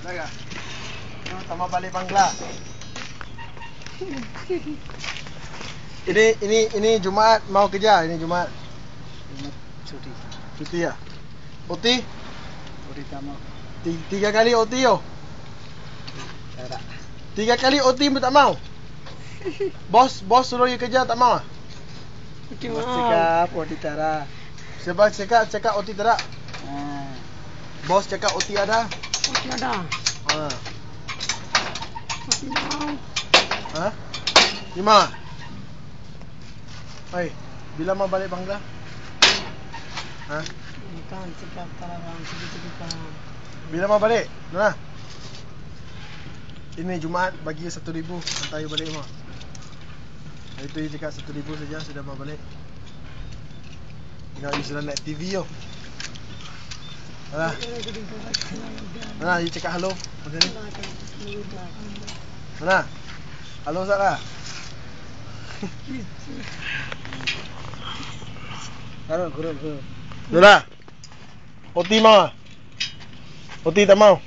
Taga. Tama balik Bangla. Ini Jumaat mau kerja, ini Jumaat. Cuti. Cuti ya. OT? OT tamu. 3 kali OT yo. Tak. 3 kali OT pun tak mau. Bos suruh you kerja tak mau ah? Bos cakap OT tara. Sebab cakap OT tak ada. Bos cakap OT ada. OT ada. Ha. OT mau. Ha? Lima. Hai, bila mau balik Bangla? Ha? Bukan cakap tarang sedikit paham. Bila mau balik? Nah. Ini Jumaat bagi 1,000 hantar you balik rumah. Hari tu you cakap 1,000 saja sudah mau balik. Tengok you sudah naik TV yo. Alah. Mana you cakap hello macam ni? Mana? Halo Sarah. Kurang. Sudah. OT mau? OT tak mau?